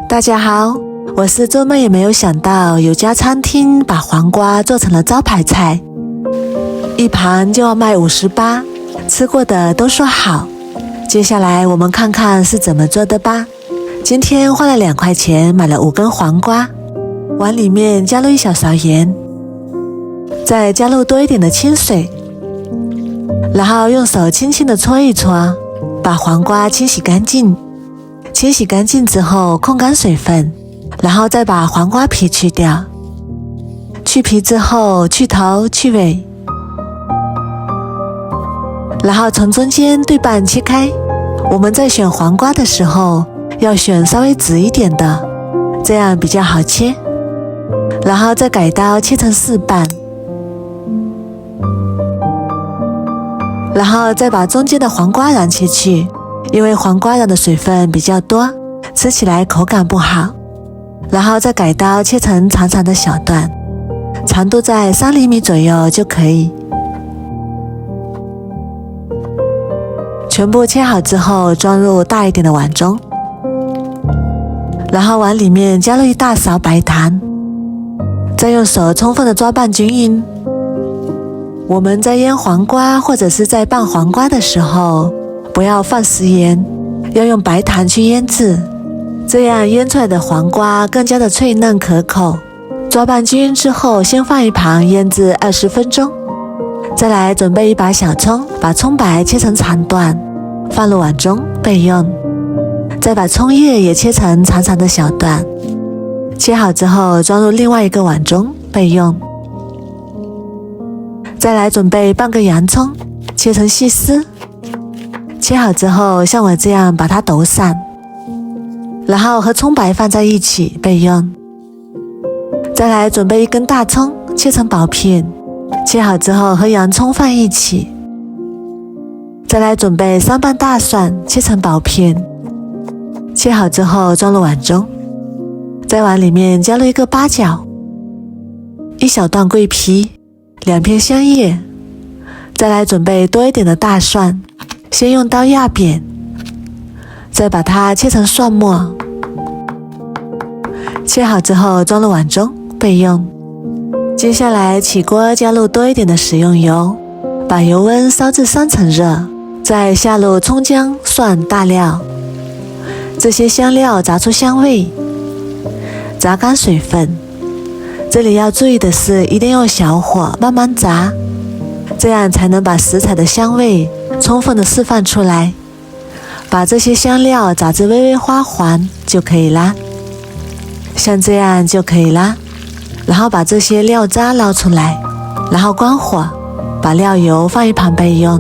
大家好，我是做梦也没有想到有家餐厅把黄瓜做成了招牌菜，一盘就要卖58，吃过的都说好。接下来我们看看是怎么做的吧。今天花了2块钱买了5根黄瓜，碗里面加入1小勺盐，再加入多一点的清水，然后用手轻轻地搓一搓，把黄瓜清洗干净。清洗干净之后控干水分，然后再把黄瓜皮去掉。去皮之后去头去尾，然后从中间对半切开。我们在选黄瓜的时候要选稍微直一点的，这样比较好切。然后再改刀切成4瓣，然后再把中间的黄瓜瓤切去，因为黄瓜瓤的水分比较多，吃起来口感不好。然后再改刀切成长长的小段，长度在3厘米左右就可以。全部切好之后装入大一点的碗中，然后碗里面加入1大勺白糖，再用手充分的抓拌均匀。我们在腌黄瓜或者是在拌黄瓜的时候，不要放食盐，要用白糖去腌制，这样腌出来的黄瓜更加的脆嫩可口。抓拌均匀之后，先放一旁腌制20分钟。再来准备1把小葱，把葱白切成长段，放入碗中备用。再把葱叶也切成长长的小段，切好之后装入另外一个碗中备用。再来准备半个洋葱，切成细丝，切好之后像我这样把它抖散，然后和葱白放在一起备用。再来准备1根大葱，切成薄片，切好之后和洋葱放一起。再来准备3瓣大蒜，切成薄片，切好之后装入碗中。在碗里面加入1个八角，1小段桂皮，2片香叶。再来准备多一点的大蒜，先用刀压扁，再把它切成蒜末。切好之后装入碗中备用。接下来起锅加入多一点的食用油，把油温烧至3成热，再下入葱姜蒜大料，这些香料炸出香味，炸干水分。这里要注意的是，一定用小火慢慢炸，这样才能把食材的香味充分的释放出来。把这些香料炸至微微花黄就可以啦，像这样就可以啦。然后把这些料渣捞出来，然后关火，把料油放一旁备用。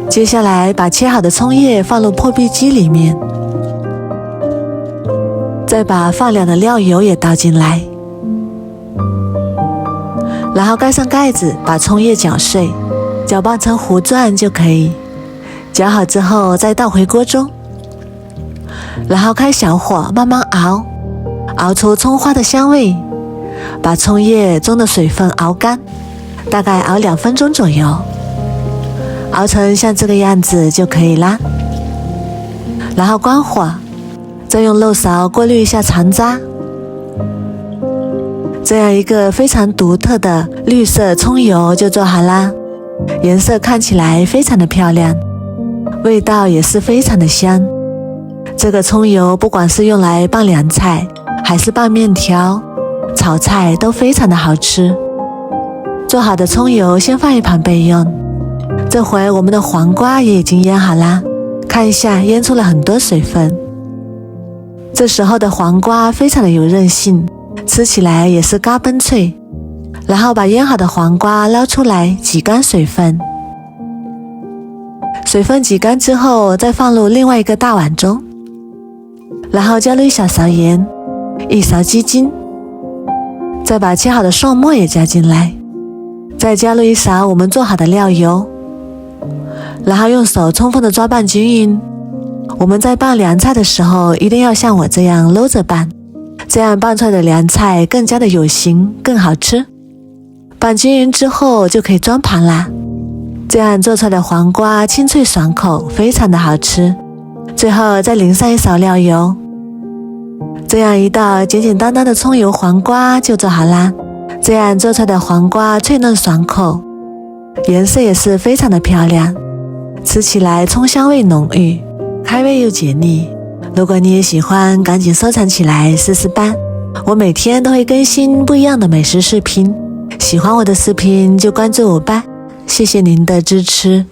接下来把切好的葱叶放入破壁机里面，再把放凉的料油也倒进来，然后盖上盖子，把葱叶搅碎，搅拌成糊状就可以。搅好之后再倒回锅中，然后开小火慢慢熬，熬出葱花的香味，把葱叶中的水分熬干，大概熬2分钟左右，熬成像这个样子就可以啦。然后关火，再用漏勺过滤一下残渣，这样一个非常独特的绿色葱油就做好啦。颜色看起来非常的漂亮，味道也是非常的香。这个葱油不管是用来拌凉菜，还是拌面条、炒菜都非常的好吃。做好的葱油先放一旁备用。这回我们的黄瓜也已经腌好啦，看一下腌出了很多水分。这时候的黄瓜非常的有韧性，吃起来也是嘎嘣脆。然后把腌好的黄瓜捞出来挤干水分，水分挤干之后再放入另外一个大碗中，然后加入1小勺盐，1勺鸡精，再把切好的蒜末也加进来，再加入1勺我们做好的料油，然后用手充分的抓拌均匀。我们在拌凉菜的时候一定要像我这样搂着拌，这样拌出来的凉菜更加的有型，更好吃。拌均匀之后就可以装盘啦，这样做出来的黄瓜清脆爽口，非常的好吃。最后再淋上1勺料油，这样一道简简单单的葱油黄瓜就做好啦。这样做出来的黄瓜脆嫩爽口，颜色也是非常的漂亮，吃起来葱香味浓郁，开胃又解腻。如果你也喜欢，赶紧收藏起来试试吧。我每天都会更新不一样的美食视频，喜欢我的视频就关注我吧，谢谢您的支持。